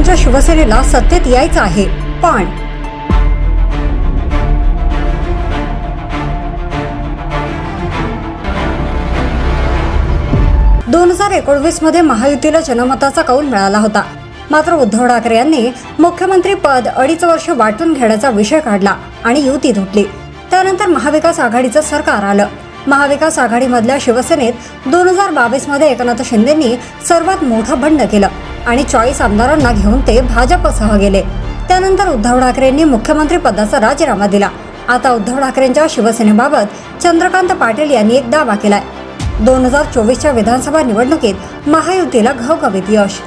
ठाकरेंच्या शिवसेनेला सत्तेत यायचं आहे, पण 2019 मध्ये महायुतीला जनमताचा कौल मिळाला होता। मात्र उद्धव ठाकरे यांनी मुख्यमंत्री पद 2.5 वर्ष वाटून घेण्याचा विषय काढला आणि युती तुटली। त्यानंतर महाविकास आघाडीचं सरकार आलं। महाविकास आघाडीमधल्या शिवसेनेत 2022 मध्ये एकनाथ शिंदेंनी सर्वात मोठं बंड केलं आणि 40 आमदारांना घेऊन ते भाजपसह गेले। त्यानंतर उद्धव ठाकरेंनी मुख्यमंत्री पदाचा राजीनामा दिला। आता उद्धव ठाकरेंच्या शिवसेनेबाबत चंद्रकांत पाटील यांनी एक दावा केलाय। 2024च्या विधानसभा निवडणुकीत महायुतीला घवघवीत यश।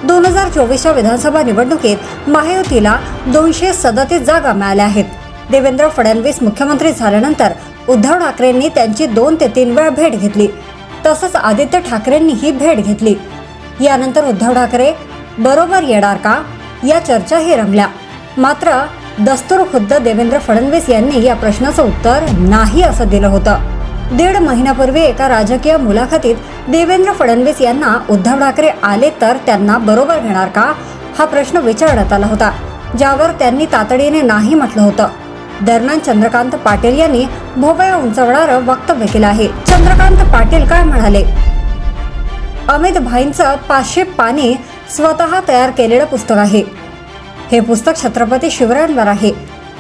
2024च्या विधानसभा निवडणुकीत महायुतीला 237 जागा मिळाल्या आहेत। देवेंद्र फडणवीस मुख्यमंत्री झाल्यानंतर उद्धव ठाकरेंनी त्यांची 2 ते 3 वेळा भेट घेतली, तसंच आदित्य ठाकरेंनीही भेट घेतली। यानंतर उद्धव ठाकरे बरोबर येणार का या चर्चाही रंगल्या। मात्र दस्तूर खुद्द देवेंद्र फडणवीस यांनी या प्रश्नाचं उत्तर नाही असं दिलं होतं। 1.5 महिन्यापूर्वी एका राजकीय मुलाखतीत देवेंद्र फडणवीस यांना उद्धव ठाकरे आले तर त्यांना बरोबर घेणार का हा प्रश्न विचारण्यात आला होता, ज्यावर त्यांनी तातडीने नाही म्हटलं होतं। दरम्यान चंद्रकांत पाटील यांनी भोवया उंचावणारं वक्तव्य केलं आहे। चंद्रकांत पाटील काय म्हणाले? अमित भाईंचं 500 पानी स्वतः तयार केलेलं पुस्तक आहे। हे पुस्तक छत्रपती शिवरायांवर आहे।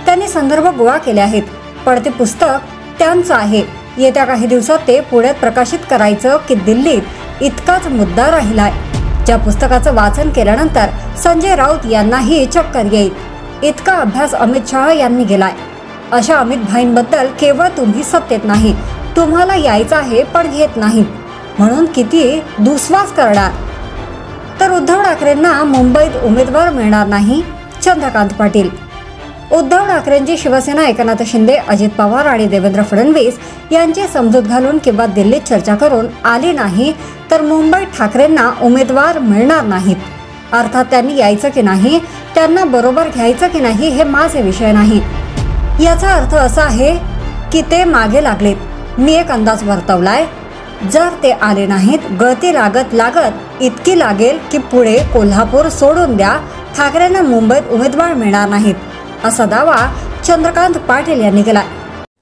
त्यांनी संदर्भ गोळा केले आहेत, पण ते पुस्तक त्यांचं आहे। येत्या काही दिवसात ते पुण्यात प्रकाशित करायचं की दिल्लीत इतकाच मुद्दा राहिलाय। ज्या पुस्तकाचं वाचन केल्यानंतर संजय राऊत यांनाही चक्कर येईल, इतका अभ्यास अमित शहा यांनी केलाय। अशा अमित भाईंबद्दल केवळ तुम्ही सत्तेत नाही, तुम्हाला यायचं आहे पण घेत नाही, म्हणून किती दुस्वास करणार? तर उद्धव ठाकरेंना मुंबईत उमेदवार मिळणार नाही, चंद्रकांत पाटील। उद्धव ठाकरेंची शिवसेना एकनाथ शिंदे, अजित पवार आणि देवेंद्र फडणवीस यांची समजूत घालून किंवा दिल्लीत चर्चा करून आली नाही तर मुंबईत ठाकरेंना उमेदवार मिळणार नाहीत। अर्थात त्यांनी यायचं की नाही, त्यांना बरोबर घ्यायचं की नाही हे माझे विषय नाही। याचा अर्थ असा आहे की ते मागे लागलेत। मी एक अंदाज वर्तवलाय, जर ते आले नाहीत, गळती लागत लागत इतकी लागेल की पुढे कोल्हापूर सोडून द्या, ठाकरेंना मुंबईत उमेदवार मिळणार नाहीत, असा दावा चंद्रकांत पाटील यांनी केला।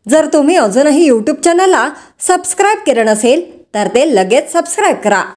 जर तुम्ही अजूनही YouTube चॅनलला सबस्क्राइब केलं नसेल तर ते लगेच सबस्क्राइब करा।